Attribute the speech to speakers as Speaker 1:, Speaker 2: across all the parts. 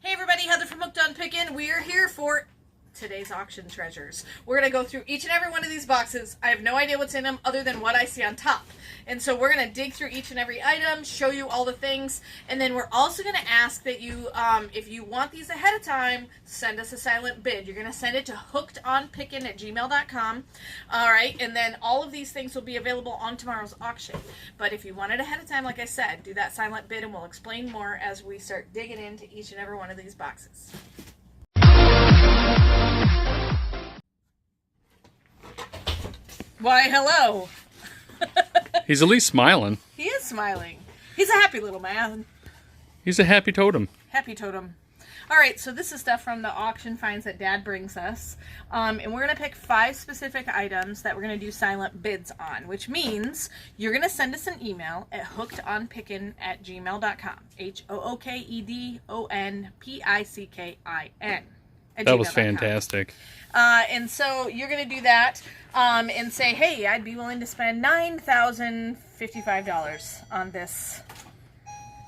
Speaker 1: Hey everybody, Heather from Hookedonpickin. We are here for today's auction treasures. We're going to go through each and every one of these boxes. I have no idea what's in them other than what I see on top. And so we're going to dig through each and every item, show you all the things, and then we're also going to ask that you, if you want these ahead of time, send us a silent bid. You're going to send it to hookedonpickin@gmail.com. All right, and then all of these things will be available on tomorrow's auction. But if you want it ahead of time, like I said, do that silent bid, and we'll explain more as we start digging into each and every one of these boxes. Why, hello.
Speaker 2: He's at least smiling.
Speaker 1: He is smiling. He's a happy little man.
Speaker 2: He's a happy totem.
Speaker 1: Happy totem. All right, so this is stuff from the auction finds that Dad brings us. And we're going to pick 5 specific items that we're going to do silent bids on, which means you're going to send us an email at hookedonpickin@gmail.com. HOOKEDONPICKIN.
Speaker 2: That was fantastic.
Speaker 1: And so you're going to do that and say, hey, I'd be willing to spend $9,055 on this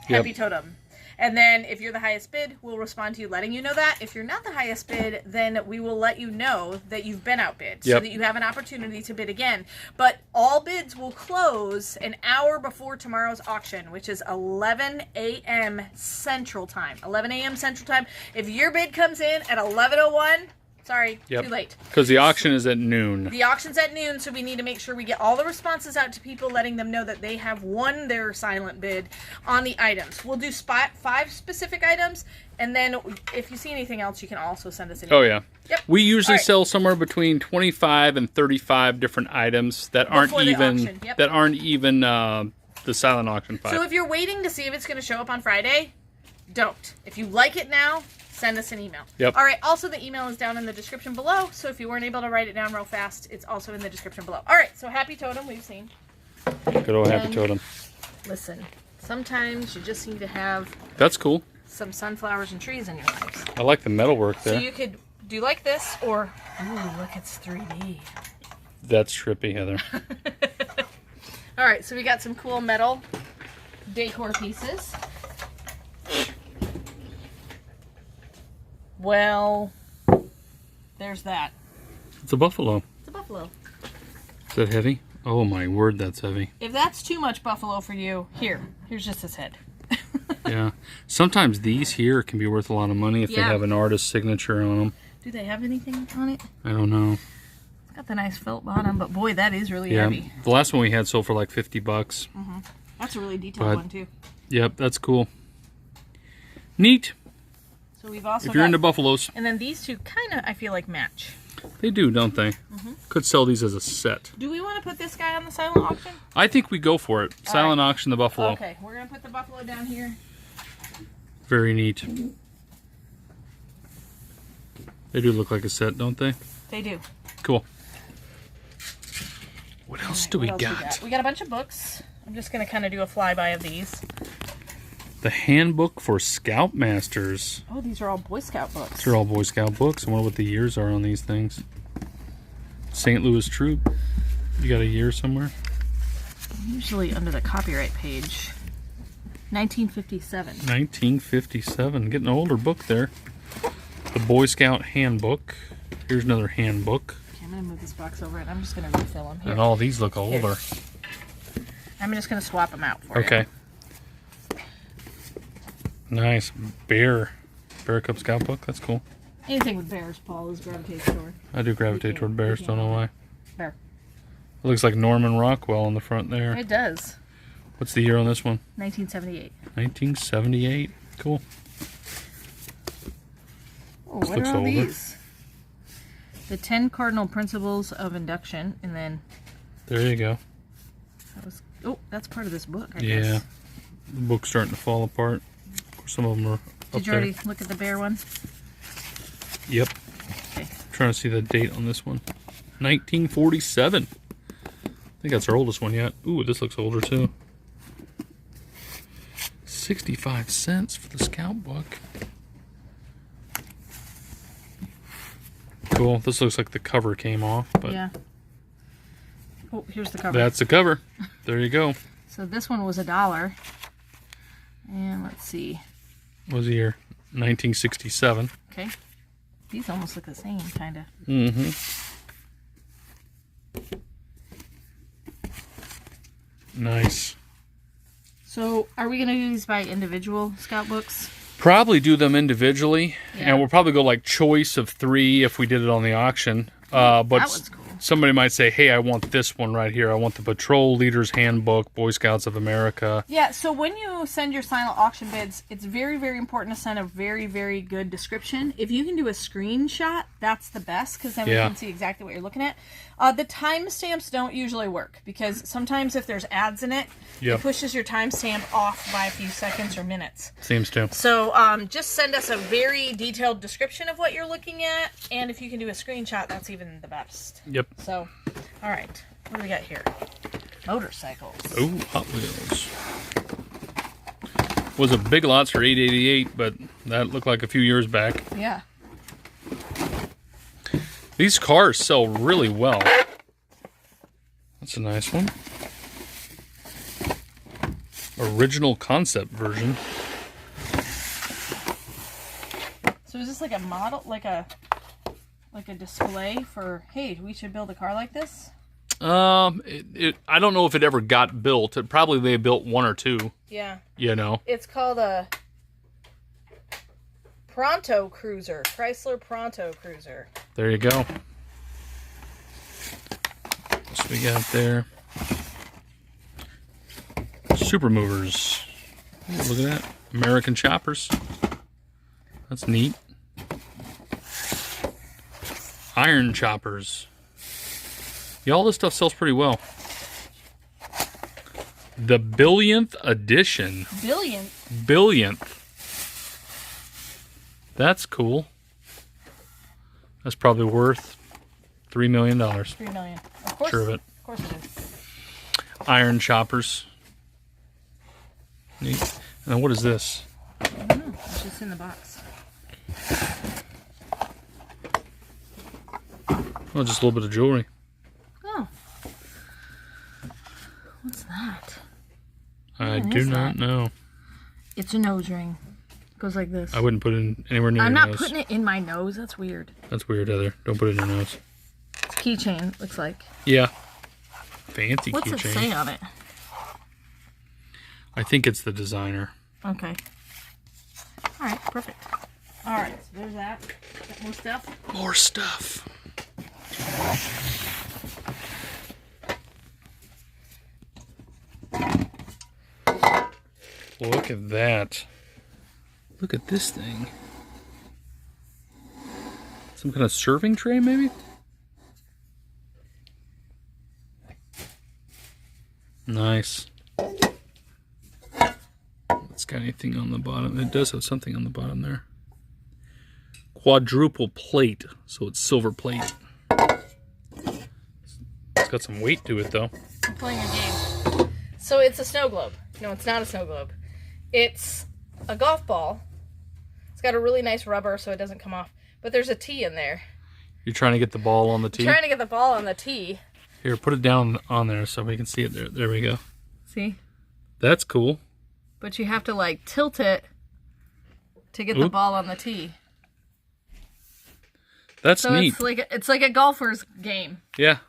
Speaker 1: happy totem. And then if you're the highest bid, we'll respond to you letting you know that. If you're not the highest bid, then we will let you know that you've been outbid so that you have an opportunity to bid again. But all bids will close an hour before tomorrow's auction, which is 11 a.m. Central Time. 11 a.m. Central Time. If your bid comes in at 11:01, sorry, too late.
Speaker 2: Because the auction is at noon.
Speaker 1: The auction's at noon, so we need to make sure we get all the responses out to people, letting them know that they have won their silent bid on the items. We'll do 5 specific items, and then if you see anything else, you can also send us an email.
Speaker 2: Oh, yeah. Yep. We usually sell somewhere between 25 and 35 different items that aren't even the silent auction 5.
Speaker 1: So if you're waiting to see if it's going to show up on Friday, don't. If you like it now, send us an email.
Speaker 2: Yep.
Speaker 1: All right. Also, the email is down in the description below. So if you weren't able to write it down real fast, it's also in the description below. All right. So happy totem we've seen.
Speaker 2: Good old happy totem.
Speaker 1: Listen, sometimes you just need to have.
Speaker 2: That's cool.
Speaker 1: Some sunflowers and trees in your lives.
Speaker 2: I like the metalwork there.
Speaker 1: So you could do like this, or ooh, look, it's 3D.
Speaker 2: That's trippy, Heather.
Speaker 1: All right. So we got some cool metal decor pieces. Well, there's that.
Speaker 2: It's a buffalo.
Speaker 1: It's a buffalo.
Speaker 2: Is that heavy? Oh my word, that's heavy.
Speaker 1: If that's too much buffalo for you, here's just his head.
Speaker 2: Yeah. Sometimes these here can be worth a lot of money if they have an artist's signature on them.
Speaker 1: Do they have anything on it?
Speaker 2: I don't know.
Speaker 1: It's got the nice felt bottom, but boy, that is really heavy.
Speaker 2: The last one we had sold for like $50.
Speaker 1: Mm-hmm. That's a really detailed one too.
Speaker 2: Yep, that's cool. Neat.
Speaker 1: So we've also
Speaker 2: if you're into buffaloes.
Speaker 1: And then these two kind of, I feel like, match.
Speaker 2: They do, don't they? Mm-hmm. Could sell these as a set.
Speaker 1: Do we want to put this guy on the silent auction?
Speaker 2: I think we go for it. Silent auction, the buffalo.
Speaker 1: Okay, we're going to put the buffalo down here.
Speaker 2: Very neat. They do look like a set, don't they?
Speaker 1: They do.
Speaker 2: Cool. What else do we got?
Speaker 1: We got a bunch of books. I'm just going to kind of do a flyby of these.
Speaker 2: The Handbook for Scoutmasters.
Speaker 1: Oh, these are all Boy Scout books.
Speaker 2: These are all Boy Scout books. I wonder what the years are on these things. St. Louis Troop. You got a year somewhere?
Speaker 1: Usually under the copyright page. 1957.
Speaker 2: 1957. Getting an older book there. The Boy Scout Handbook. Here's another handbook.
Speaker 1: Okay, I'm going to move this box over and I'm just going to refill them. Here.
Speaker 2: And all these look older.
Speaker 1: I'm just going to swap them out for you.
Speaker 2: Okay. Nice. Bear Cub Scout book. That's cool.
Speaker 1: Anything with bears, Paul, is gravitates toward.
Speaker 2: I do gravitate toward bears. Don't know why.
Speaker 1: Bear.
Speaker 2: It looks like Norman Rockwell on the front there.
Speaker 1: It does.
Speaker 2: What's the year on this one?
Speaker 1: 1978.
Speaker 2: 1978. Cool.
Speaker 1: Oh, what are all these? The 10 Cardinal Principles of Induction, and then...
Speaker 2: There you go.
Speaker 1: That was... Oh, that's part of this book, I
Speaker 2: guess.
Speaker 1: guess.
Speaker 2: The book's starting to fall apart. Some of them are up there.
Speaker 1: Did you already look at the bear one?
Speaker 2: Yep. Okay. Trying to see the date on this one. 1947. I think that's our oldest one yet. Ooh, this looks older too. 65 cents for the Scout book. Cool. This looks like the cover came off, but
Speaker 1: yeah. Oh, here's the cover.
Speaker 2: That's the cover. There you go.
Speaker 1: So this one was $1. And let's see.
Speaker 2: What was the year? 1967.
Speaker 1: Okay. These almost look the same, kind of.
Speaker 2: Mm-hmm. Nice.
Speaker 1: So, are we going to do these by individual scout books?
Speaker 2: Probably do them individually,
Speaker 1: Yeah.
Speaker 2: and we'll probably go like choice of 3 if we did it on the auction. But
Speaker 1: that was cool.
Speaker 2: somebody might say, hey, I want this one right here. I want the Patrol Leader's Handbook, Boy Scouts of America.
Speaker 1: Yeah, so when you send your silent auction bids, it's very, very important to send a very, very good description. If you can do a screenshot, that's the best, because then we can see exactly what you're looking at. The timestamps don't usually work, because sometimes if there's ads in it, it pushes your timestamp off by a few seconds or minutes.
Speaker 2: Seems to.
Speaker 1: So just send us a very detailed description of what you're looking at, and if you can do a screenshot, that's even the best.
Speaker 2: Yep.
Speaker 1: So, all right, what do we got here? Motorcycles.
Speaker 2: Oh, Hot Wheels. Was a Big Lots for $8.88, but that looked like a few years back.
Speaker 1: Yeah.
Speaker 2: These cars sell really well. That's a nice one. Original concept version.
Speaker 1: So is this like a model, like a display for, hey, we should build a car like this?
Speaker 2: I don't know if it ever got built. Probably they built 1 or 2.
Speaker 1: Yeah.
Speaker 2: You know.
Speaker 1: It's called a Pronto Cruiser, Chrysler Pronto Cruiser.
Speaker 2: There you go. What we got there? Super Movers. Look at that. American Choppers. That's neat. Iron Choppers. Yeah, all this stuff sells pretty well. The billionth edition. Billionth. That's cool. That's probably worth $3 million.
Speaker 1: $3 million. Of course.
Speaker 2: Sure of it.
Speaker 1: Of course it is.
Speaker 2: Iron Choppers. Neat. And then what is this?
Speaker 1: I don't know. It's just in the box.
Speaker 2: Oh, just a little bit of jewelry.
Speaker 1: Oh. What's that?
Speaker 2: I do not know.
Speaker 1: It's a nose ring. Goes like this.
Speaker 2: I wouldn't put it anywhere near
Speaker 1: I'm
Speaker 2: your
Speaker 1: not
Speaker 2: nose.
Speaker 1: putting it in my nose. That's weird.
Speaker 2: That's weird, Heather. Don't put it in your nose.
Speaker 1: It's a keychain, looks like.
Speaker 2: Yeah. Fancy
Speaker 1: What's
Speaker 2: keychain.
Speaker 1: it say on it?
Speaker 2: I think it's the designer.
Speaker 1: Okay. All right, perfect. All right, so there's that. Got more stuff?
Speaker 2: More stuff. Look at that. Look at this thing. Some kind of serving tray, maybe? Nice. It's got anything on the bottom. It does have something on the bottom there. Quadruple plate, so it's silver plate. It's got some weight to it, though.
Speaker 1: I'm playing a game. So it's a snow globe. No, it's not a snow globe. It's a golf ball. It's got a really nice rubber so it doesn't come off. But there's a tee in there.
Speaker 2: You're trying to get the ball on the tee?
Speaker 1: I'm trying to get the ball on the tee.
Speaker 2: Here, put it down on there so we can see it there. There we go.
Speaker 1: See?
Speaker 2: That's cool.
Speaker 1: But you have to, like, tilt it to get the ball on the tee.
Speaker 2: That's
Speaker 1: so
Speaker 2: neat.
Speaker 1: It's like a golfer's game.
Speaker 2: Yeah.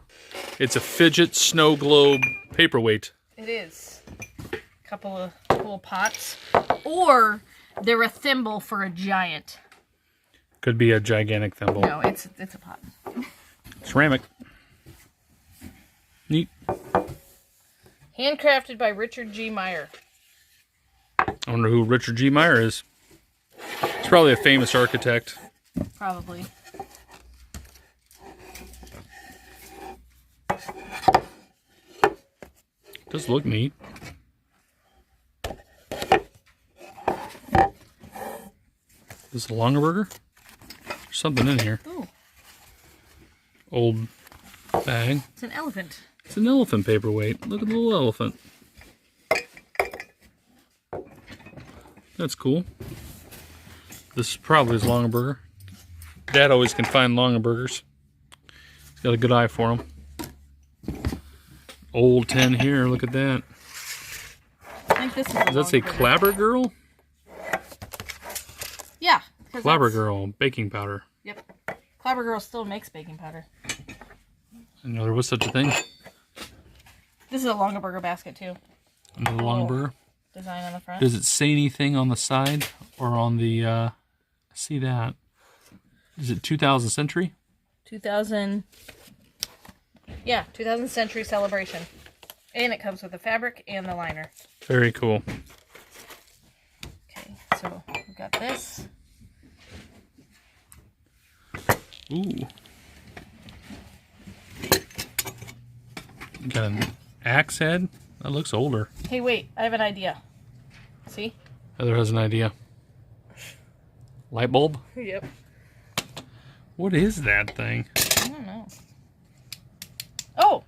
Speaker 2: It's a fidget snow globe paperweight.
Speaker 1: It is. A couple of cool pots. Or they're a thimble for a giant.
Speaker 2: Could be a gigantic thimble.
Speaker 1: No, it's a pot.
Speaker 2: Ceramic. Neat.
Speaker 1: Handcrafted by Richard G. Meyer.
Speaker 2: I wonder who Richard G. Meyer is. He's probably a famous architect.
Speaker 1: Probably.
Speaker 2: Does look neat. Is it a Longaberger? There's something in here.
Speaker 1: Ooh.
Speaker 2: Old bag.
Speaker 1: It's an elephant.
Speaker 2: It's an elephant paperweight. Look at the little elephant. That's cool. This probably is Longaberger. Dad always can find Longabergers. He's got a good eye for them. Old 10 here. Look at that.
Speaker 1: I think this is.
Speaker 2: Does that say Clabber Girl?
Speaker 1: Yeah.
Speaker 2: Clever Girl baking powder.
Speaker 1: Yep. Clever Girl still makes baking powder.
Speaker 2: I didn't know there was such a thing.
Speaker 1: This is a Longaberger basket too.
Speaker 2: Another Longaberger.
Speaker 1: Design on the front.
Speaker 2: Does it say anything on the side or on the? I see that. Is it 2000 Century?
Speaker 1: 2000. Yeah, 2000 Century Celebration. And it comes with the fabric and the liner.
Speaker 2: Very cool.
Speaker 1: Okay, so we've got this.
Speaker 2: Ooh. Got an axe head? That looks older.
Speaker 1: Hey, wait, I have an idea. See?
Speaker 2: Heather has an idea. Light bulb?
Speaker 1: Yep.
Speaker 2: What is that thing?
Speaker 1: I don't know. Oh!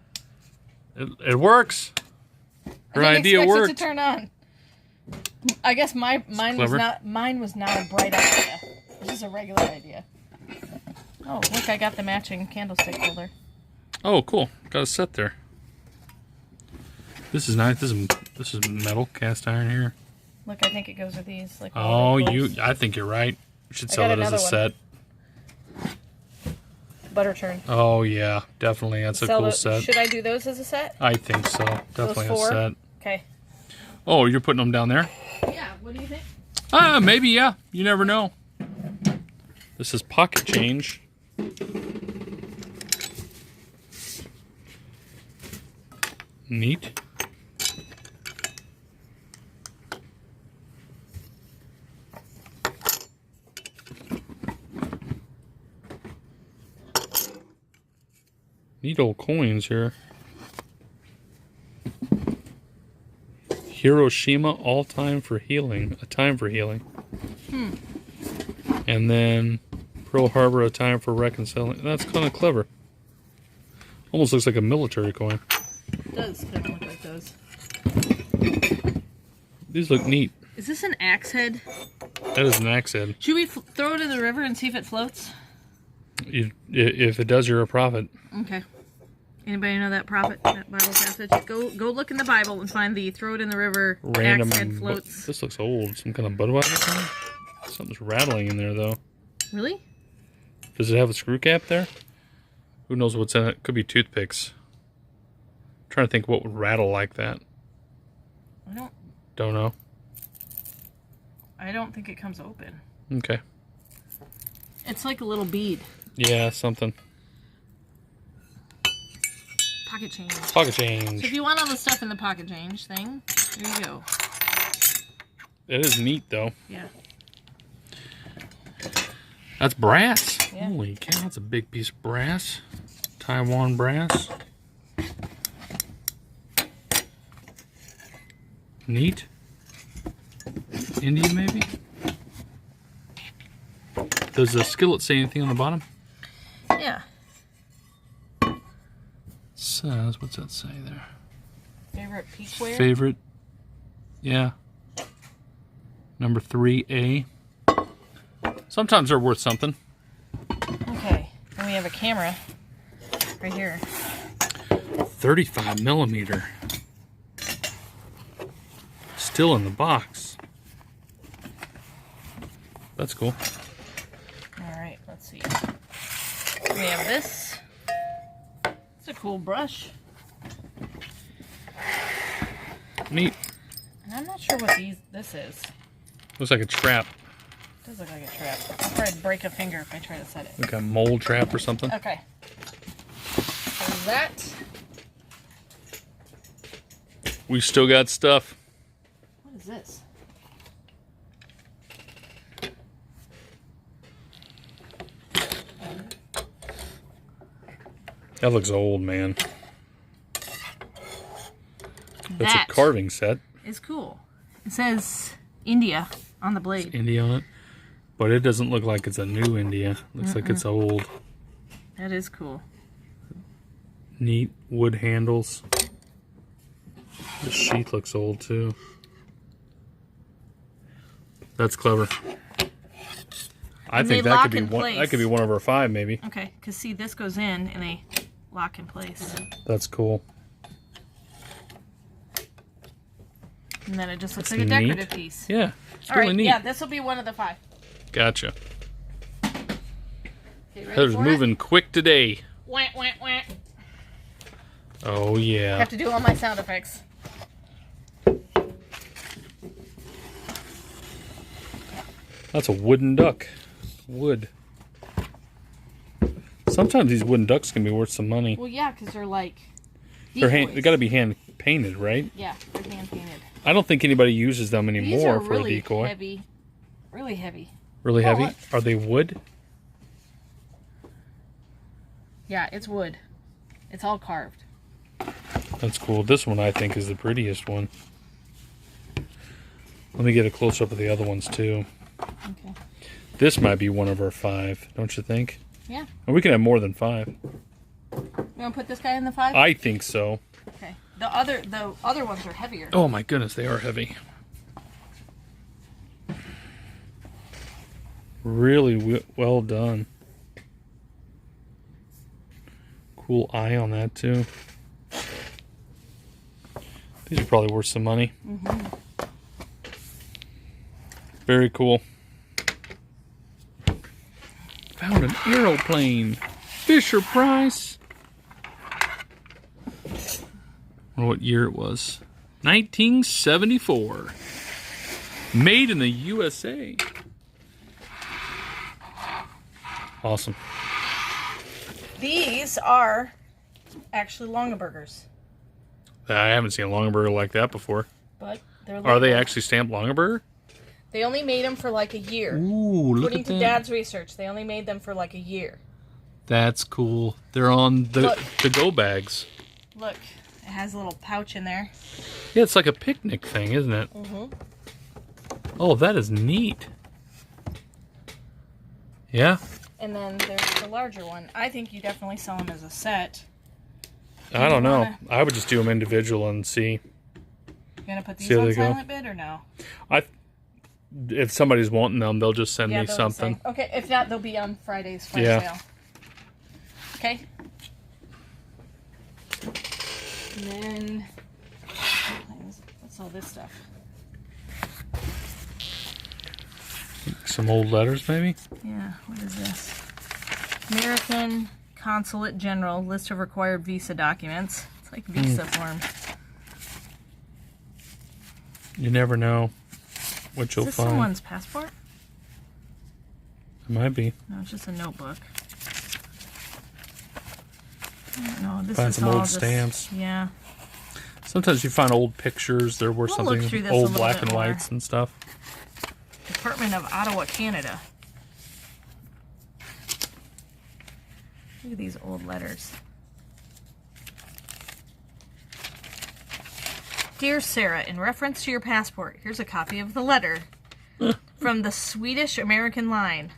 Speaker 2: It works. Her idea worked.
Speaker 1: It to turn on. I guess mine was not a bright idea. This is a regular idea. Oh, look, I got the matching candlestick holder.
Speaker 2: Oh, cool. Got a set there. This is nice. This is metal cast iron here.
Speaker 1: Look, I think it goes with these. Like,
Speaker 2: oh, I think you're right. We should sell it as a set.
Speaker 1: Butter churn.
Speaker 2: Oh yeah, definitely. That's a cool set.
Speaker 1: Should I do those as a set?
Speaker 2: I think so. Definitely a set.
Speaker 1: Okay.
Speaker 2: Oh, you're putting them down there?
Speaker 1: Yeah. What do you think?
Speaker 2: Maybe. Yeah. You never know. This is pocket change. Neat. Neat old coins here. Hiroshima, all time for healing. A time for healing. And then Pearl Harbor, a time for reconciling. That's kind of clever. Almost looks like a military coin.
Speaker 1: It does kind of look like those.
Speaker 2: These look neat.
Speaker 1: Is this an axe head?
Speaker 2: That is an axe head.
Speaker 1: Should we throw it in the river and see if it floats?
Speaker 2: If it does, you're a prophet.
Speaker 1: Okay. Anybody know that prophet, that Bible passage? Go look in the Bible and find the throw it in the river
Speaker 2: Random
Speaker 1: axe head floats.
Speaker 2: This looks old. Some kind of Budweiser thing? Something's rattling in there, though.
Speaker 1: Really?
Speaker 2: Does it have a screw cap there? Who knows what's in it? Could be toothpicks. I'm trying to think what would rattle like that. Don't know.
Speaker 1: I don't think it comes open.
Speaker 2: Okay.
Speaker 1: It's like a little bead.
Speaker 2: Yeah, something.
Speaker 1: Pocket change.
Speaker 2: Pocket change.
Speaker 1: So if you want all the stuff in the pocket change thing, there you go.
Speaker 2: It is neat, though.
Speaker 1: Yeah.
Speaker 2: That's brass.
Speaker 1: Yeah.
Speaker 2: Holy cow, that's a big piece of brass. Taiwan brass. Neat. India, maybe? Does the skillet say anything on the bottom?
Speaker 1: Yeah.
Speaker 2: It says, what's that say there?
Speaker 1: Favorite peakware?
Speaker 2: Favorite. Yeah. Number 3A. Sometimes they're worth something.
Speaker 1: Okay. And we have a camera right here.
Speaker 2: 35 millimeter. Still in the box. That's cool.
Speaker 1: Alright, let's see. We have this. It's a cool brush.
Speaker 2: Neat.
Speaker 1: And I'm not sure what this is.
Speaker 2: Looks like a trap.
Speaker 1: It does look like a trap. I'll probably break a finger if I try to set it.
Speaker 2: Like a mole trap or something.
Speaker 1: Okay. There's that.
Speaker 2: We still got stuff.
Speaker 1: What is this?
Speaker 2: That looks old, man. That's
Speaker 1: That
Speaker 2: a carving set.
Speaker 1: is cool. It says India on the blade.
Speaker 2: It's India on it. But it doesn't look like it's a new India. It looks like it's old.
Speaker 1: That is cool.
Speaker 2: Neat wood handles. The sheath looks old too. That's clever. I
Speaker 1: And
Speaker 2: think
Speaker 1: they
Speaker 2: that
Speaker 1: lock
Speaker 2: could be
Speaker 1: in
Speaker 2: one.
Speaker 1: place.
Speaker 2: That could be one of our 5, maybe.
Speaker 1: Okay, because see, this goes in and they lock in place.
Speaker 2: That's cool.
Speaker 1: And then it just looks
Speaker 2: That's
Speaker 1: like a decorative
Speaker 2: neat.
Speaker 1: piece.
Speaker 2: Yeah, it's
Speaker 1: All
Speaker 2: really
Speaker 1: right,
Speaker 2: neat.
Speaker 1: yeah, this will be one of the 5.
Speaker 2: Gotcha.
Speaker 1: Okay, ready
Speaker 2: Heather's
Speaker 1: for
Speaker 2: moving
Speaker 1: it?
Speaker 2: quick today.
Speaker 1: Wah, wah, wah.
Speaker 2: Oh
Speaker 1: I
Speaker 2: yeah.
Speaker 1: have to do all my sound effects.
Speaker 2: That's a wooden duck. Wood. Sometimes these wooden ducks can be worth some money.
Speaker 1: Well, yeah, because they're like
Speaker 2: They got to be hand painted, right?
Speaker 1: Yeah, they're hand painted.
Speaker 2: I don't think anybody uses them anymore
Speaker 1: These are
Speaker 2: for
Speaker 1: really
Speaker 2: a decoy.
Speaker 1: heavy. Really heavy.
Speaker 2: Really
Speaker 1: Oh,
Speaker 2: heavy?
Speaker 1: look.
Speaker 2: Are they wood?
Speaker 1: Yeah, it's wood. It's all carved.
Speaker 2: That's cool. This one I think is the prettiest one. Let me get a close up of the other ones too.
Speaker 1: Okay.
Speaker 2: This might be one of our 5, don't you think?
Speaker 1: Yeah.
Speaker 2: And we can have more than 5.
Speaker 1: You want to put this guy in the 5?
Speaker 2: I think so.
Speaker 1: Okay. The other ones are heavier.
Speaker 2: Oh my goodness, they are heavy. Really well done. Cool eye on that too. These are probably worth some money.
Speaker 1: Mm-hmm.
Speaker 2: Very cool. Found an aeroplane. Fisher Price. I wonder what year it was. 1974. Made in the USA. Awesome.
Speaker 1: These are actually Longabergers,
Speaker 2: I haven't seen a Longaberger like that before.
Speaker 1: but they're
Speaker 2: Are they
Speaker 1: labeled.
Speaker 2: actually stamped Longaberger?
Speaker 1: They only made them for like a year.
Speaker 2: Ooh, look
Speaker 1: According
Speaker 2: at
Speaker 1: to
Speaker 2: that.
Speaker 1: Dad's research, they only made them for like a year.
Speaker 2: That's cool. They're on the
Speaker 1: Look.
Speaker 2: to-go bags.
Speaker 1: Look, it has a little pouch in there.
Speaker 2: Yeah, it's like a picnic thing, isn't it?
Speaker 1: Mm-hmm.
Speaker 2: Oh, that is neat. Yeah.
Speaker 1: And then there's the larger one. I think you definitely sell them as a set.
Speaker 2: I don't know.
Speaker 1: wanna-
Speaker 2: I would just do them individual and see.
Speaker 1: You gonna put these
Speaker 2: See how
Speaker 1: on
Speaker 2: they go?
Speaker 1: silent bid or no?
Speaker 2: If somebody's wanting them, they'll just send me
Speaker 1: they'll just
Speaker 2: something.
Speaker 1: say- okay, if not, they'll be on Friday's flash
Speaker 2: Yeah.
Speaker 1: sale. Okay. And then what's all this stuff?
Speaker 2: Some old letters, maybe?
Speaker 1: Yeah, what is this? American Consulate General list of required visa documents. It's like visa form.
Speaker 2: You never know what
Speaker 1: Is
Speaker 2: you'll
Speaker 1: this
Speaker 2: find.
Speaker 1: someone's passport?
Speaker 2: It might be.
Speaker 1: No, it's just a notebook. No, this
Speaker 2: Find
Speaker 1: is
Speaker 2: some
Speaker 1: all
Speaker 2: old
Speaker 1: just,
Speaker 2: stamps.
Speaker 1: Yeah.
Speaker 2: Sometimes you find old pictures. They're worth
Speaker 1: We'll look
Speaker 2: something.
Speaker 1: through this a
Speaker 2: Old
Speaker 1: little
Speaker 2: black
Speaker 1: bit
Speaker 2: and
Speaker 1: more.
Speaker 2: whites and stuff.
Speaker 1: Department of Ottawa, Canada. Look at these old letters. Dear Sarah, in reference to your passport, here's a copy of the letter from the Swedish American line.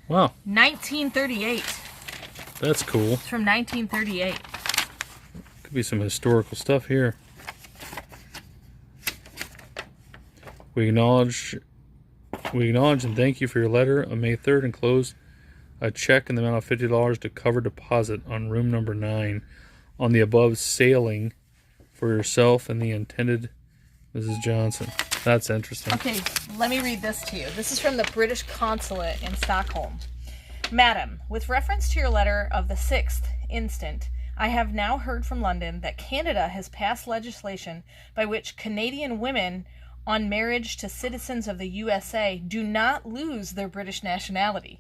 Speaker 2: Wow,
Speaker 1: 1938.
Speaker 2: that's cool.
Speaker 1: It's from 1938.
Speaker 2: Could be some historical stuff here. We acknowledge and thank you for your letter on May 3rd, enclosed a check in the amount of $50 to cover deposit on room number 9 on the above sailing for yourself and the intended Mrs. Johnson. That's interesting.
Speaker 1: Okay, let me read this to you. This is from the British Consulate in Stockholm. Madam, with reference to your letter of the 6th instant, I have now heard from London that Canada has passed legislation by which Canadian women on marriage to citizens of the USA do not lose their British nationality.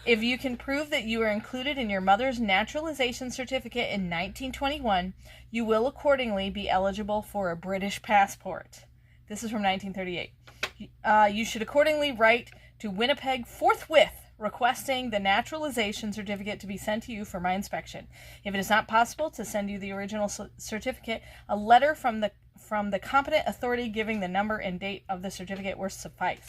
Speaker 1: If you can prove that you are included in your mother's naturalization certificate in 1921, you will accordingly be eligible for a British passport. This is from 1938. You should accordingly write to Winnipeg forthwith requesting the naturalization certificate to be sent to you for my inspection. If it is not possible to send you the original certificate, a letter from the competent authority giving the number and date of the certificate will suffice.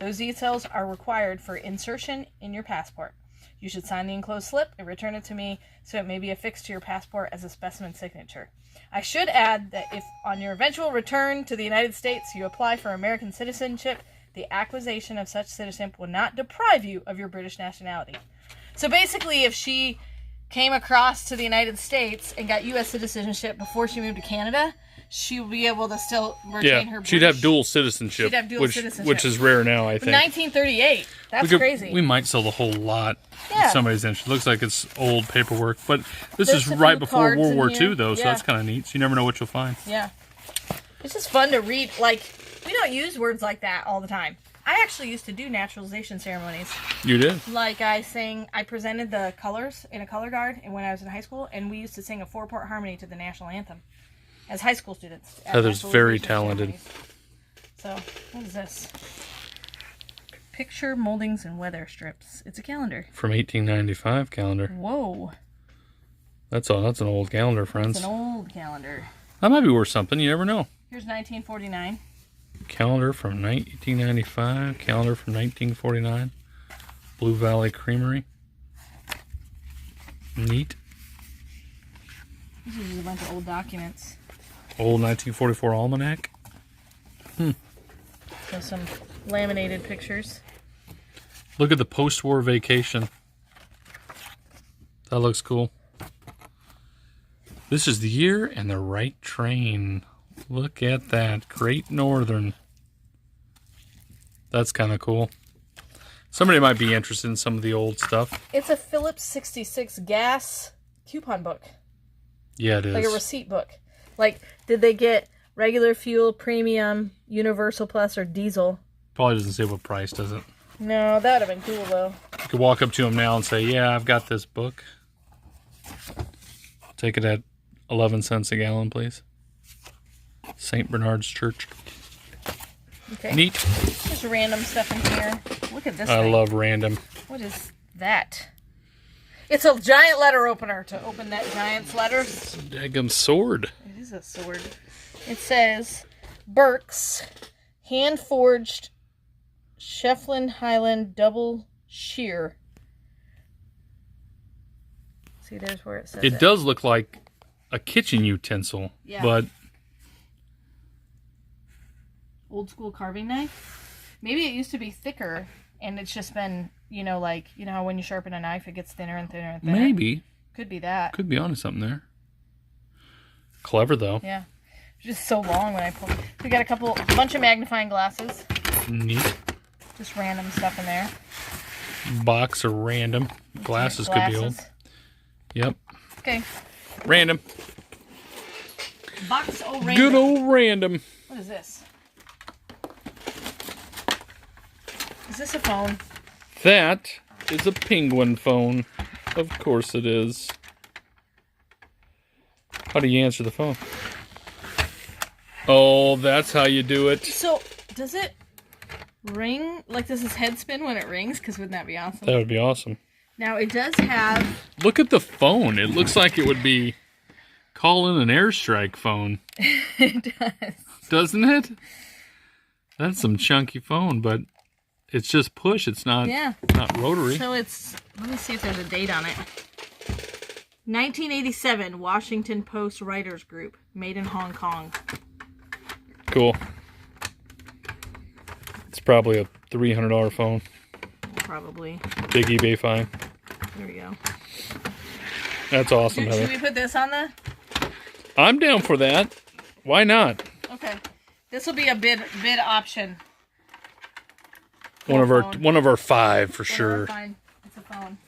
Speaker 1: Those details are required for insertion in your passport. You should sign the enclosed slip and return it to me so it may be affixed to your passport as a specimen signature. I should add that if on your eventual return to the United States you apply for American citizenship, the acquisition of such citizenship will not deprive you of your British nationality. So basically, if she came across to the United States and got U.S. citizenship before she moved to Canada, she'll be able to still retain her British.
Speaker 2: She'd have dual citizenship.
Speaker 1: She'd have dual citizenship.
Speaker 2: Which is rare now, I think.
Speaker 1: 1938. That's crazy.
Speaker 2: We might sell the whole lot.
Speaker 1: Yeah.
Speaker 2: If somebody's interested. Looks like it's old paperwork, but this
Speaker 1: There's
Speaker 2: is
Speaker 1: a
Speaker 2: right
Speaker 1: few
Speaker 2: before
Speaker 1: cards
Speaker 2: World
Speaker 1: in
Speaker 2: War
Speaker 1: here.
Speaker 2: II, though, so
Speaker 1: Yeah.
Speaker 2: that's kind of neat. So you never know what you'll find.
Speaker 1: Yeah. It's just fun to read. Like, we don't use words like that all the time. I actually used to do naturalization ceremonies.
Speaker 2: You did?
Speaker 1: Like I presented the colors in a color guard and when I was in high school, and we used to sing a 4-part harmony to the national anthem as high school students.
Speaker 2: Heather's very talented.
Speaker 1: So, what is this? Picture moldings and weather strips. It's a calendar.
Speaker 2: From 1895 calendar.
Speaker 1: Whoa.
Speaker 2: That's an old calendar, friends.
Speaker 1: It's an old calendar.
Speaker 2: That might be worth something. You never know.
Speaker 1: Here's 1949.
Speaker 2: Calendar from 1895. Calendar from 1949. Blue Valley Creamery. Neat.
Speaker 1: This is just a bunch of old documents.
Speaker 2: Old 1944 almanac.
Speaker 1: So some laminated pictures.
Speaker 2: Look at the post-war vacation. That looks cool. This is the year and the right train. Look at that. Great Northern. That's kind of cool. Somebody might be interested in some of the old stuff.
Speaker 1: It's a Phillips 66 gas coupon book.
Speaker 2: Yeah, it is.
Speaker 1: Like a receipt book. Like, did they get regular fuel, premium, universal plus, or diesel?
Speaker 2: Probably doesn't say what price, does it?
Speaker 1: No, that would have been cool, though.
Speaker 2: You could walk up to him now and say, yeah, I've got this book. Take it at 11 cents a gallon, please. St. Bernard's Church.
Speaker 1: Okay.
Speaker 2: Neat.
Speaker 1: There's random stuff in here. Look at this
Speaker 2: I
Speaker 1: thing.
Speaker 2: love random.
Speaker 1: What is that? It's a giant letter opener to open that giant's letters.
Speaker 2: It's a daggum sword.
Speaker 1: It is a sword. It says, Burke's hand-forged Shefflin Highland double shear. See, there's where it says
Speaker 2: It does look like a kitchen utensil,
Speaker 1: Yeah.
Speaker 2: but
Speaker 1: old school carving knife. Maybe it used to be thicker, and it's just been, like, how when you sharpen a knife, it gets thinner and thinner and thinner.
Speaker 2: maybe.
Speaker 1: Could be that.
Speaker 2: Could be onto something there. Clever, though.
Speaker 1: Yeah. It's just so long when I pull. We got a bunch of magnifying glasses.
Speaker 2: Neat.
Speaker 1: Just random stuff in there.
Speaker 2: Box of random. Glasses could be old. Yep.
Speaker 1: Okay.
Speaker 2: Random.
Speaker 1: Box of random.
Speaker 2: Good old random.
Speaker 1: What is this? Is this a phone?
Speaker 2: That is a penguin phone. Of course it is. How do you answer the phone? Oh, that's how you do it.
Speaker 1: So, does it ring? Like, does this head spin when it rings? Because wouldn't that be awesome?
Speaker 2: That would be awesome.
Speaker 1: Now, it does have...
Speaker 2: Look at the phone. It looks like it would be call in an airstrike phone.
Speaker 1: It does.
Speaker 2: Doesn't it? That's some chunky phone, but it's just push. It's not, not rotary.
Speaker 1: So it's... Let me see if there's a date on it. 1987, Washington Post Writers Group. Made in Hong Kong.
Speaker 2: Cool. It's probably a $300 phone.
Speaker 1: Probably.
Speaker 2: Big eBay find.
Speaker 1: There we go.
Speaker 2: That's awesome,
Speaker 1: Should
Speaker 2: Heather.
Speaker 1: we put this on the...
Speaker 2: I'm down for that. Why not?
Speaker 1: Okay. This will be a bid option.
Speaker 2: One of our 5 for sure.
Speaker 1: Fine. It's a phone.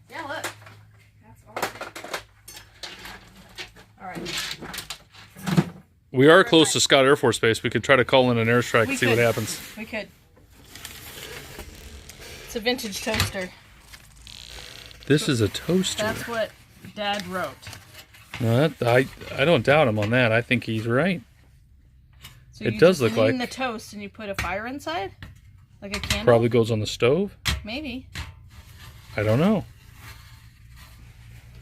Speaker 1: Yeah, look. That's awesome. All right.
Speaker 2: We are close to Scott Air Force Base. We could try to call in an airstrike and see what happens.
Speaker 1: We could. It's a vintage toaster.
Speaker 2: This is a toaster.
Speaker 1: That's what Dad wrote.
Speaker 2: No, I don't doubt him on that. I think he's right.
Speaker 1: So
Speaker 2: it does look like
Speaker 1: the toast and you put a fire inside? Like a candle?
Speaker 2: Probably goes on the stove.
Speaker 1: Maybe.
Speaker 2: I don't know.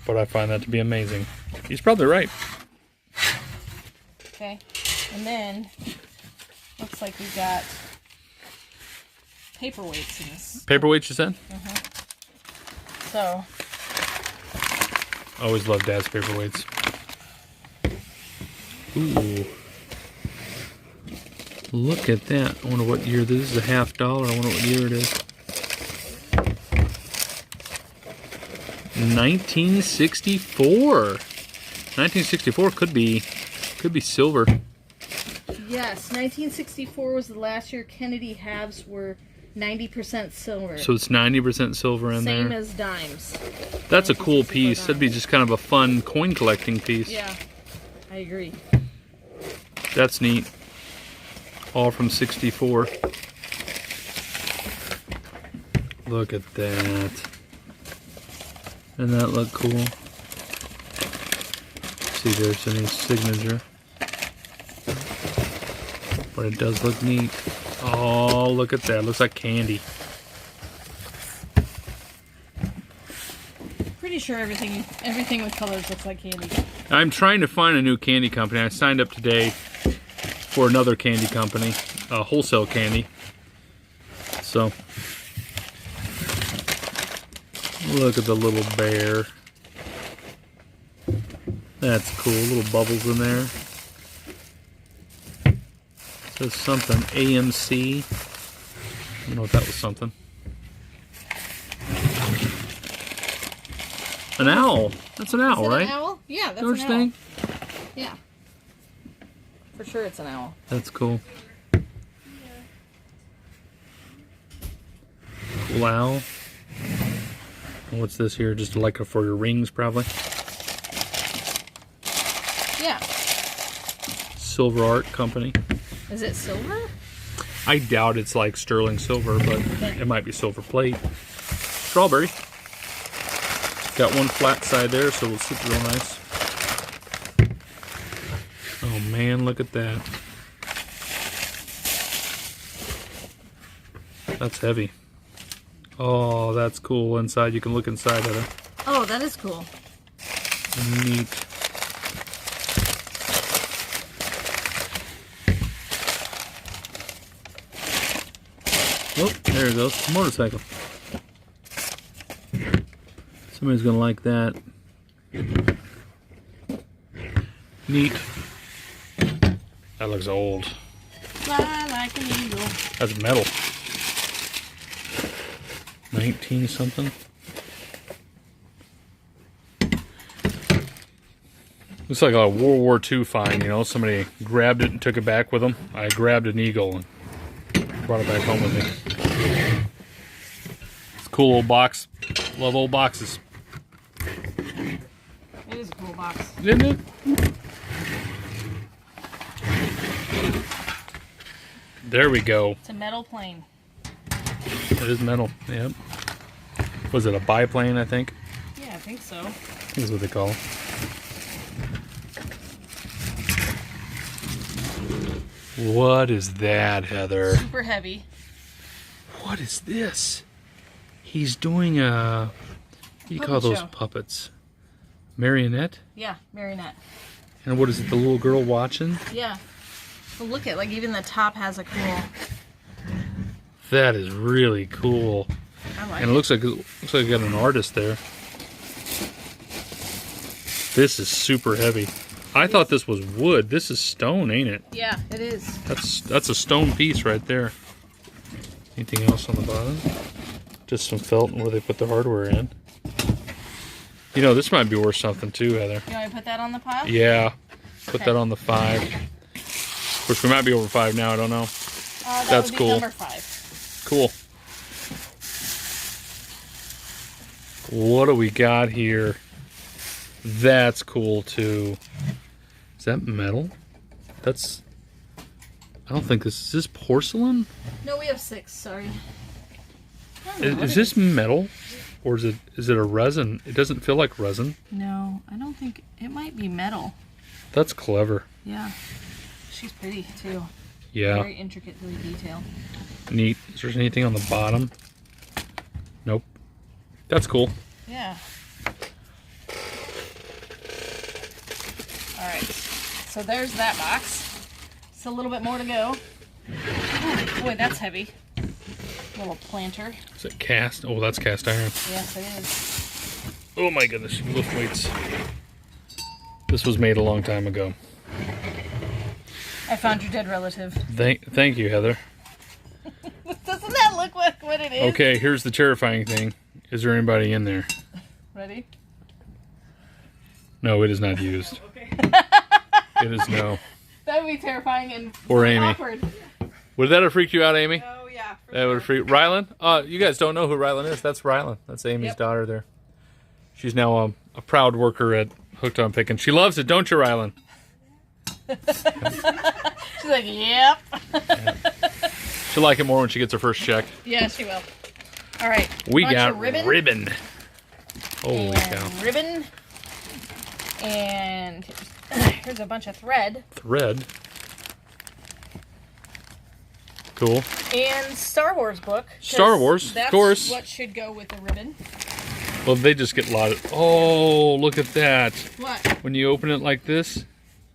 Speaker 2: But I find that to be amazing. He's probably right.
Speaker 1: Okay. And then, looks like we got paperweights in this.
Speaker 2: Paperweight, you said?
Speaker 1: So.
Speaker 2: Always love Dad's paperweights. Ooh. Look at that. I wonder what year this is. A $50. I wonder what year it is. 1964. 1964 could be Could be silver.
Speaker 1: Yes, 1964 was the last year Kennedy halves were 90% silver.
Speaker 2: So it's 90% silver in there.
Speaker 1: Same as dimes.
Speaker 2: That's a cool piece. That'd be just kind of a fun coin collecting piece.
Speaker 1: Yeah, I agree.
Speaker 2: That's neat. All from 64. Look at that. Doesn't that look cool? See if there's any signature. But it does look neat. Oh, look at that. Looks like candy.
Speaker 1: Pretty sure everything with colors looks like candy.
Speaker 2: I'm trying to find a new candy company. I signed up today for another candy company, Wholesale Candy. So, look at the little bear. That's cool. Little bubbles in there. Says something AMC. I don't know if that was something. An owl. That's an owl, right?
Speaker 1: An owl? Yeah, that's
Speaker 2: George
Speaker 1: an owl.
Speaker 2: thing?
Speaker 1: Yeah. For sure it's an owl.
Speaker 2: That's cool. Cool owl. What's this here? Just like for your rings, probably.
Speaker 1: Yeah.
Speaker 2: Silver Art Company.
Speaker 1: Is it silver?
Speaker 2: I doubt it's like sterling silver, but it might be silver plate. Strawberry. Got one flat side there, so it'll sit real nice. Oh man, look at that. That's heavy. Oh, that's cool inside. You can look inside of it.
Speaker 1: Oh, that is cool.
Speaker 2: Neat. Oh, there it goes. Motorcycle. Somebody's gonna like that. Neat. That looks old.
Speaker 1: Fly like an eagle.
Speaker 2: That's metal. 19 something. Looks like a World War II find, you know. Somebody grabbed it and took it back with them. I grabbed an eagle and brought it back home with me. It's a cool old box. Love old boxes.
Speaker 1: It is a cool box.
Speaker 2: Isn't it? There we go.
Speaker 1: It's a metal plane.
Speaker 2: It is metal. Yep. Was it a biplane, I think?
Speaker 1: Yeah, I think so.
Speaker 2: I think that's what they call it. What is that, Heather?
Speaker 1: Super heavy.
Speaker 2: What is this? He's doing a... What do you call those puppets? Marionette?
Speaker 1: Yeah, marionette.
Speaker 2: And what is it, the little girl watching?
Speaker 1: Yeah. Well, look at, like, even the top has a cool...
Speaker 2: That is really cool.
Speaker 1: I like
Speaker 2: And it looks like it got an artist there. This is super heavy. I thought this was wood. This is stone, ain't it?
Speaker 1: Yeah, it is.
Speaker 2: That's a stone piece right there. Anything else on the bottom? Just some felt where they put the hardware in. You know, this might be worth something too, Heather.
Speaker 1: You want me to put that on the pile?
Speaker 2: Yeah. Put that on the 5. Of course, we might be over 5 now. I don't know.
Speaker 1: That's
Speaker 2: cool.
Speaker 1: Number 5.
Speaker 2: Cool. What do we got here? That's cool too. Is that metal? That's... I don't think this... Is this porcelain?
Speaker 1: No, we have 6. Sorry.
Speaker 2: Is this metal? Or is it a resin? It doesn't feel like resin.
Speaker 1: No, I don't think... It might be metal.
Speaker 2: That's clever.
Speaker 1: Yeah. She's pretty, too.
Speaker 2: Yeah.
Speaker 1: Very intricately detailed.
Speaker 2: Neat. Is there anything on the bottom? Nope. That's cool.
Speaker 1: Yeah. Alright. So there's that box. It's a little bit more to go. Ooh, boy, that's heavy. Little planter.
Speaker 2: Is it cast? Oh, that's cast iron.
Speaker 1: Yes, it is.
Speaker 2: Oh my goodness. Lift weights. This was made a long time ago.
Speaker 1: I found your dead relative.
Speaker 2: Thank you, Heather.
Speaker 1: Doesn't that look like what it is?
Speaker 2: Okay, here's the terrifying thing. Is there anybody in there?
Speaker 1: Ready?
Speaker 2: No, it is not used.
Speaker 1: Okay.
Speaker 2: It is no.
Speaker 1: That would be terrifying and
Speaker 2: Poor Amy.
Speaker 1: awkward.
Speaker 2: Would that have freaked you out, Amy?
Speaker 1: Oh, yeah.
Speaker 2: That would have freaked... Rylan? You guys don't know who Rylan is. That's Rylan. That's Amy's daughter there. She's now a proud worker at Hookedonpickin. She loves it, don't you, Rylan?
Speaker 1: She's like, yep.
Speaker 2: She'll like it more when she gets her first check.
Speaker 1: Yeah, she will. All right.
Speaker 2: We got ribbon. Holy cow.
Speaker 1: Ribbon. And here's a bunch of thread.
Speaker 2: Thread. Cool.
Speaker 1: And Star Wars book.
Speaker 2: Star Wars, of course.
Speaker 1: What should go with the ribbon.
Speaker 2: Well, they just get a lot of... Oh, look at that.
Speaker 1: What?
Speaker 2: When you open it like this...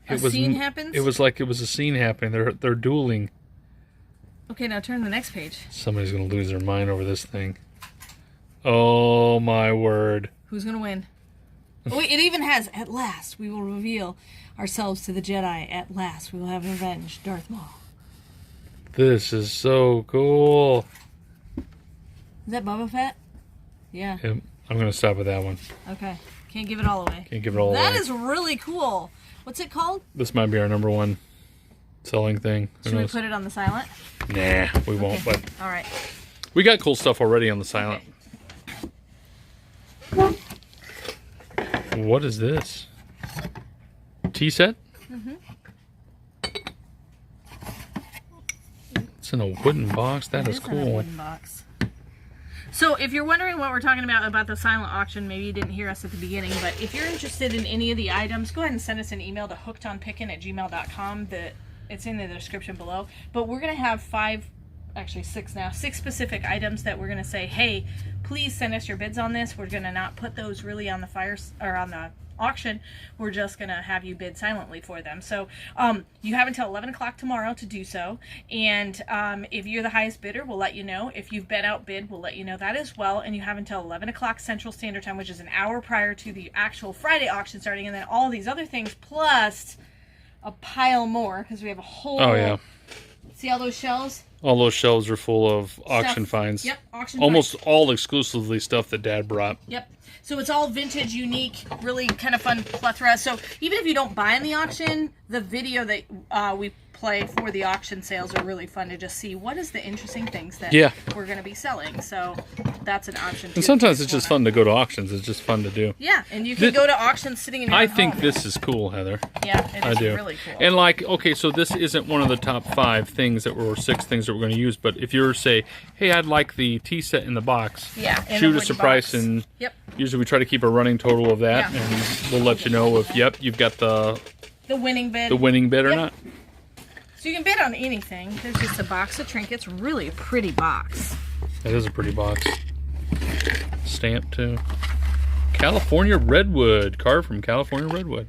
Speaker 1: A scene happens?
Speaker 2: It was like it was a scene happening. They're dueling.
Speaker 1: Okay, now turn to the next page.
Speaker 2: Somebody's going to lose their mind over this thing. Oh, my word.
Speaker 1: Who's going to win? Oh, wait, it even has, at last, we will reveal ourselves to the Jedi. At last, we will have avenged Darth Maul.
Speaker 2: This is so cool.
Speaker 1: Is that Boba Fett? Yeah.
Speaker 2: I'm going to stop at that one.
Speaker 1: Okay. Can't give it all away.
Speaker 2: Can't give it all away.
Speaker 1: That is really cool. What's it called?
Speaker 2: This might be our #1 selling thing.
Speaker 1: Should we put it on the silent?
Speaker 2: Nah, we won't. But
Speaker 1: all right.
Speaker 2: We got cool stuff already on the silent. Okay. What is this? Tea set? Mm-hmm. It's in a wooden box. That is cool.
Speaker 1: In a wooden box. So if you're wondering what we're talking about the silent auction, maybe you didn't hear us at the beginning, but if you're interested in any of the items, go ahead and send us an email to hookedonpickin@gmail.com. It's in the description below. But we're going to have 6 specific items that we're going to say, hey, please send us your bids on this. We're going to not put those really on the auction. We're just going to have you bid silently for them. So you have until 11 o'clock tomorrow to do so. And if you're the highest bidder, we'll let you know. If you've been outbid, we'll let you know that as well. And you have until 11 o'clock Central Standard Time, which is an hour prior to the actual Friday auction starting. And then all these other things plus a pile more because we have a whole...
Speaker 2: Oh, yeah.
Speaker 1: See all those shelves?
Speaker 2: All those shelves are full of auction finds.
Speaker 1: Yep, auction
Speaker 2: Almost
Speaker 1: finds.
Speaker 2: all exclusively stuff that Dad brought.
Speaker 1: Yep. So it's all vintage, unique, really kind of fun plethora. So even if you don't buy in the auction, the video that we play for the auction sales are really fun to just see what is the interesting things that we're going to be selling. So that's an option too.
Speaker 2: And sometimes it's just fun to go to auctions. It's just fun to do.
Speaker 1: Yeah, and you can go to auctions sitting in your
Speaker 2: I
Speaker 1: home.
Speaker 2: think this is cool, Heather.
Speaker 1: Yeah, it is really cool.
Speaker 2: And okay, so this isn't one of the top 5 things or 6 things that we're going to use, but if you're say, hey, I'd like the tea set in the box, shoot us a price, and usually we try to keep a running total of that, and we'll let you know if you've got the
Speaker 1: winning bid,
Speaker 2: or not.
Speaker 1: So you can bid on anything. There's just a box of trinkets. Really pretty box.
Speaker 2: That is a pretty box. Stamp too. California redwood, carved from California redwood.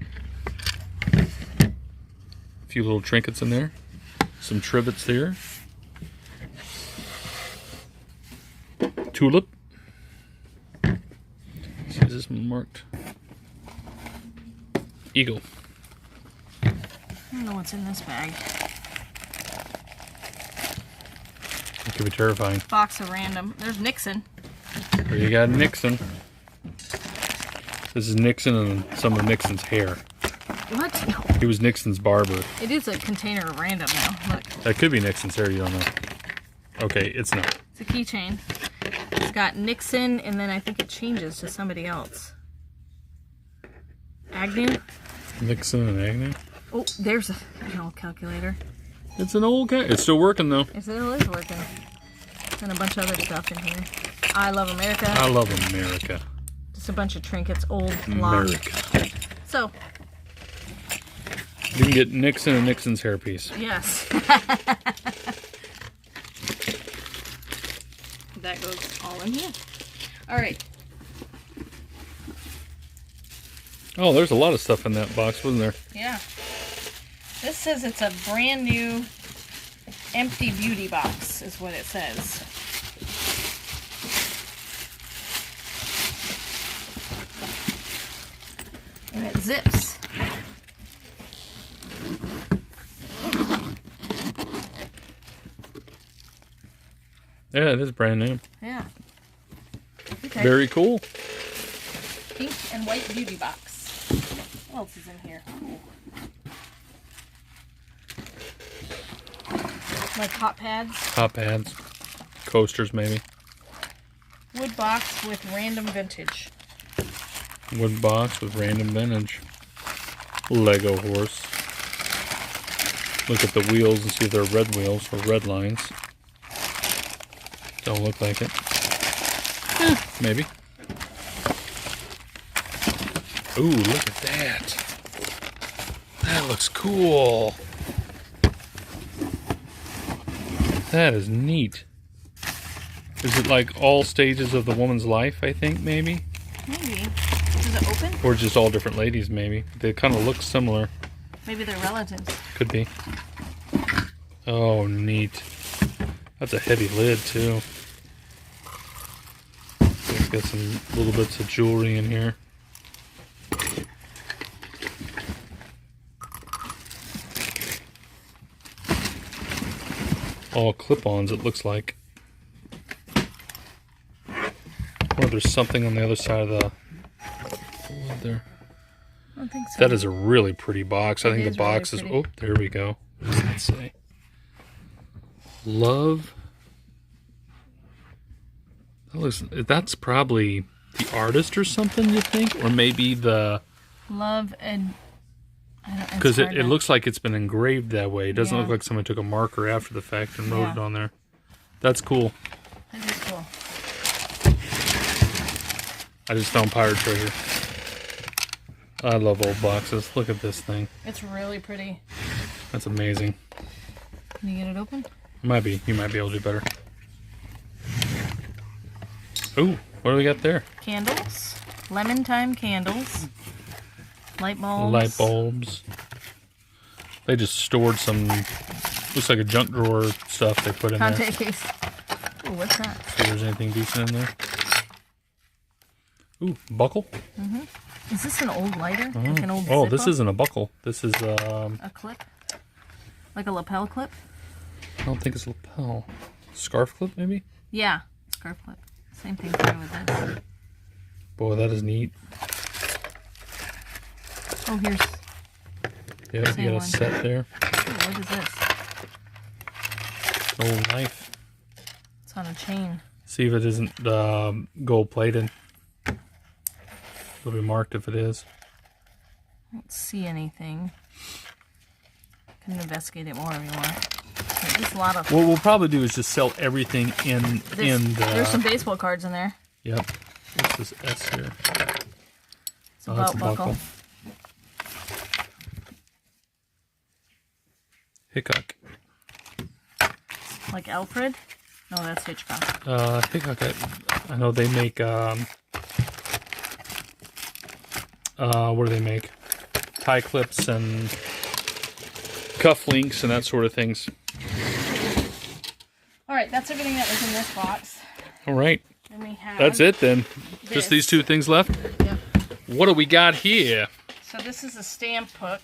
Speaker 2: A few little trinkets in there. Some trivets there. Tulip. See, is this one marked? Eagle.
Speaker 1: I don't know what's in this bag.
Speaker 2: It could be terrifying.
Speaker 1: Box of random. There's Nixon.
Speaker 2: There you got Nixon. This is Nixon and some of Nixon's hair.
Speaker 1: What? No.
Speaker 2: He was Nixon's barber.
Speaker 1: It is a container of random now. Look.
Speaker 2: That could be Nixon's hair, you don't know. Okay, it's not.
Speaker 1: It's a keychain. It's got Nixon, and then I think it changes to somebody else. Agnew?
Speaker 2: Nixon and Agnew?
Speaker 1: Oh, there's an old calculator.
Speaker 2: It's an old cat. It's still working, though.
Speaker 1: It still is working. And a bunch of other stuff in here. I love America.
Speaker 2: I love America.
Speaker 1: Just a bunch of trinkets, old, long.
Speaker 2: America.
Speaker 1: So.
Speaker 2: You can get Nixon and Nixon's hairpiece.
Speaker 1: Yes. That goes all in here. All right.
Speaker 2: Oh, there's a lot of stuff in that box, wasn't there?
Speaker 1: Yeah. This says it's a brand new empty beauty box, is what it says. And it zips.
Speaker 2: Yeah, it is brand new.
Speaker 1: Yeah. Okay.
Speaker 2: Very cool.
Speaker 1: Pink and white beauty box. What else is in here? Ooh. Like hot pads.
Speaker 2: Hot pads. Coasters, maybe.
Speaker 1: Wood box with random vintage.
Speaker 2: Wood box with random vintage. Lego horse. Look at the wheels and see if they're red wheels or red lines. Don't look like it. Maybe. Ooh, look at that. That looks cool. That is neat. Is it like all stages of the woman's life, I think, maybe?
Speaker 1: Maybe. Does it open?
Speaker 2: Or just all different ladies, maybe. They kind of look similar.
Speaker 1: Maybe they're relatives.
Speaker 2: Could be. Oh, neat. That's a heavy lid, too. It's got some little bits of jewelry in here. All clip-ons, it looks like. Or there's something on the other side of the lid there.
Speaker 1: I don't think so.
Speaker 2: That is a really pretty box. I think the box
Speaker 1: really
Speaker 2: is...
Speaker 1: pretty.
Speaker 2: Oh, there we go. What does that say? Love. That looks, that's probably the artist or something, you think? Or maybe the...
Speaker 1: Love and...
Speaker 2: Because it looks like it's been engraved that way. It doesn't look like someone took a marker after the fact and wrote it on there. That's cool.
Speaker 1: That is cool.
Speaker 2: I just found pirate treasure. I love old boxes. Look at this thing.
Speaker 1: It's really pretty.
Speaker 2: That's amazing.
Speaker 1: Can you get it open?
Speaker 2: Might be. You might be able to do better. Ooh, what do we got there?
Speaker 1: Candles. Lemon time candles. Light bulbs.
Speaker 2: Light bulbs. They just stored some, looks like a junk drawer stuff they put in there.
Speaker 1: Contact case. Ooh, what's that?
Speaker 2: See if there's anything decent in there. Ooh, buckle.
Speaker 1: Is this an old lighter? Like an old
Speaker 2: Oh,
Speaker 1: Zippo?
Speaker 2: this isn't a buckle. This is
Speaker 1: a clip? Like a lapel clip?
Speaker 2: I don't think it's a lapel. Scarf clip, maybe?
Speaker 1: Yeah, scarf clip. Same thing through with this.
Speaker 2: Boy, that is neat.
Speaker 1: Oh, here's...
Speaker 2: Yeah,
Speaker 1: Same
Speaker 2: you got a
Speaker 1: one.
Speaker 2: set there.
Speaker 1: Ooh, what is this?
Speaker 2: An old knife.
Speaker 1: It's on a chain.
Speaker 2: See if it isn't gold plated. It'll be marked if it is.
Speaker 1: I don't see anything. Can investigate it more if you want. There's a lot of...
Speaker 2: What we'll probably do is just sell everything in the...
Speaker 1: There's some baseball cards in there.
Speaker 2: Yep. What's this S here?
Speaker 1: It's a belt buckle.
Speaker 2: Hickok.
Speaker 1: Like Alfred? No, that's Hitchcock.
Speaker 2: Hickok, I know they make, what do they make? Tie clips and cuff links and that sort of things.
Speaker 1: Alright, that's everything that was in this box.
Speaker 2: Alright.
Speaker 1: And we have...
Speaker 2: That's it then.
Speaker 1: This.
Speaker 2: Just these two things left?
Speaker 1: Yep.
Speaker 2: What do we got here?
Speaker 1: So this is a stamp book.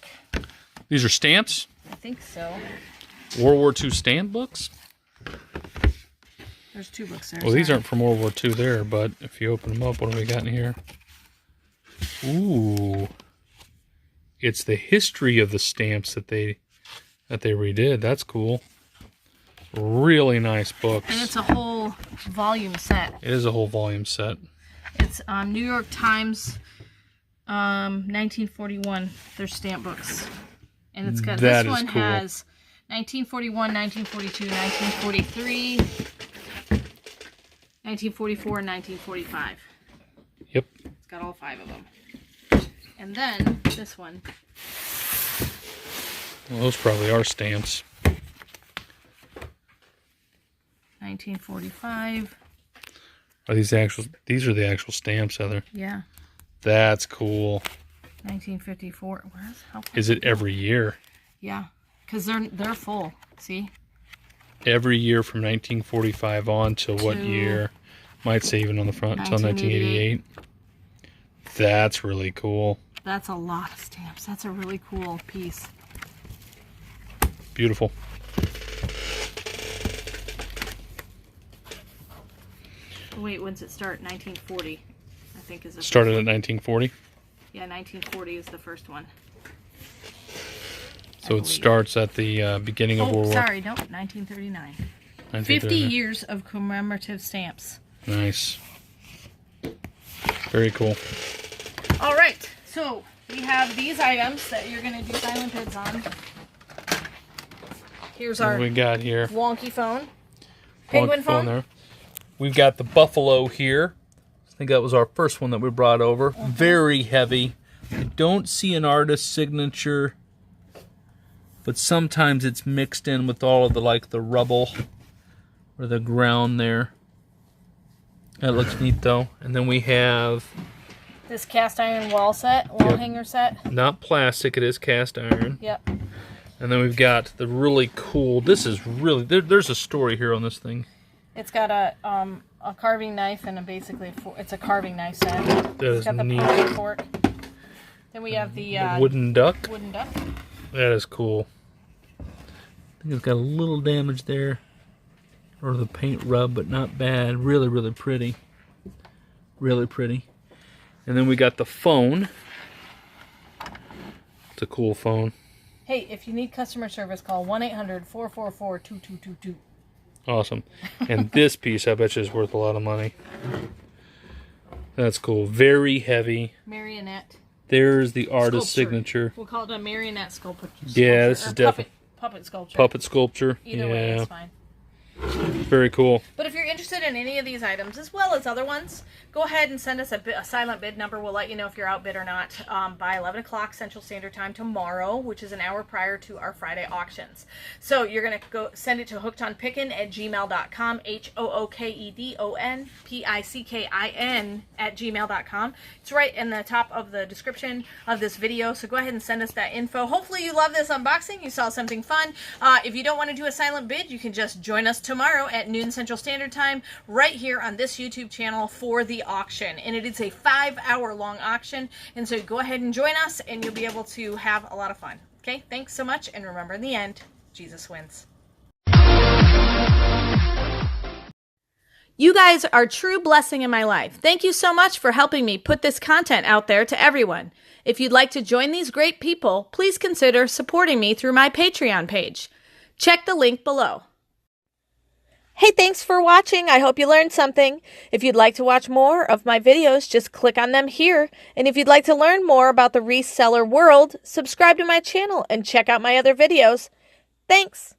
Speaker 2: These are stamps?
Speaker 1: I think so.
Speaker 2: World War II stamp books?
Speaker 1: There's two books there.
Speaker 2: Well, these aren't from World War II there, but if you open them up, what do we got in here? Ooh. It's the history of the stamps that they redid. That's cool. Really nice books.
Speaker 1: And it's a whole volume set.
Speaker 2: It is a whole volume set.
Speaker 1: It's New York Times 1941. They're stamp books. And it's got,
Speaker 2: That
Speaker 1: this
Speaker 2: is
Speaker 1: one
Speaker 2: cool.
Speaker 1: has 1941, 1942, 1943, 1944, and 1945.
Speaker 2: Yep.
Speaker 1: It's got all 5 of them. And then this one.
Speaker 2: Well, those probably are stamps.
Speaker 1: 1945.
Speaker 2: Are these actual? These are the actual stamps, Heather.
Speaker 1: Yeah.
Speaker 2: That's cool.
Speaker 1: 1954. How far?
Speaker 2: Is it every year?
Speaker 1: Yeah. Because they're full. See?
Speaker 2: Every year from 1945 on till what
Speaker 1: To
Speaker 2: year? Might say even on the front until
Speaker 1: 1988.
Speaker 2: 1988. That's really cool.
Speaker 1: That's a lot of stamps. That's a really cool piece.
Speaker 2: Beautiful.
Speaker 1: Wait, when's it start? 1940, I think is the
Speaker 2: Started
Speaker 1: first
Speaker 2: at 1940.
Speaker 1: Yeah, 1940 is the first one.
Speaker 2: So So it starts at the beginning of World War.
Speaker 1: Sorry, no, 1939. 50 years of commemorative stamps.
Speaker 2: Nice. Very cool.
Speaker 1: All right, so we have these items that you're going to do silent bids on. Here's our
Speaker 2: what we got here.
Speaker 1: Wonky phone. Penguin phone.
Speaker 2: There. We've got the Buffalo here. I think that was our first one that we brought over. Very heavy. I don't see an artist signature, but sometimes it's mixed in with all of the the rubble or the ground there. That looks neat though. And then we have
Speaker 1: this cast iron wall hanger set. Not
Speaker 2: plastic, it is cast iron.
Speaker 1: Yep.
Speaker 2: And then we've got the really cool, this is really, there's a story here on this thing.
Speaker 1: It's got a carving knife and it's a carving knife set.
Speaker 2: That is
Speaker 1: it's got the
Speaker 2: neat.
Speaker 1: fork. Then we have the
Speaker 2: wooden duck.
Speaker 1: Wooden duck.
Speaker 2: That is cool. I think it's got a little damage there. Or the paint rub, but not bad. Really, really pretty. Really pretty. And then we got the phone. It's a cool phone.
Speaker 1: Hey, if you need customer service, call 1-800-444-2222.
Speaker 2: Awesome. And this piece, I bet you, is worth a lot of money. That's cool. Very heavy.
Speaker 1: Marionette.
Speaker 2: There's the artist
Speaker 1: Sculpture.
Speaker 2: Signature.
Speaker 1: We'll call it a marionette sculpture.
Speaker 2: Yeah, this is definitely
Speaker 1: puppet sculpture.
Speaker 2: Puppet sculpture.
Speaker 1: Either way, it's fine.
Speaker 2: Very cool.
Speaker 1: But if you're interested in any of these items, as well as other ones, go ahead and send us a silent bid number. We'll let you know if you're outbid or not by 11 o'clock Central Standard Time tomorrow, which is an hour prior to our Friday auctions. So you're going to go send it to hookedonpickin@gmail.com, HOOKEDONPICKIN@gmail.com. It's right in the top of the description of this video, so go ahead and send us that info. Hopefully you love this unboxing. You saw something fun. If you don't want to do a silent bid, you can just join us tomorrow at noon Central Standard Time right here on this YouTube channel for the auction. And it is a 5-hour long auction, and so go ahead and join us and you'll be able to have a lot of fun. Okay, thanks so much, and remember, in the end, Jesus wins. You guys are a true blessing in my life. Thank you so much for helping me put this content out there to everyone. If you'd like to join these great people, please consider supporting me through my Patreon page. Check the link below. Hey, thanks for watching. I hope you learned something. If you'd like to watch more of my videos, just click on them here. And if you'd like to learn more about the reseller world, subscribe to my channel and check out my other videos. Thanks.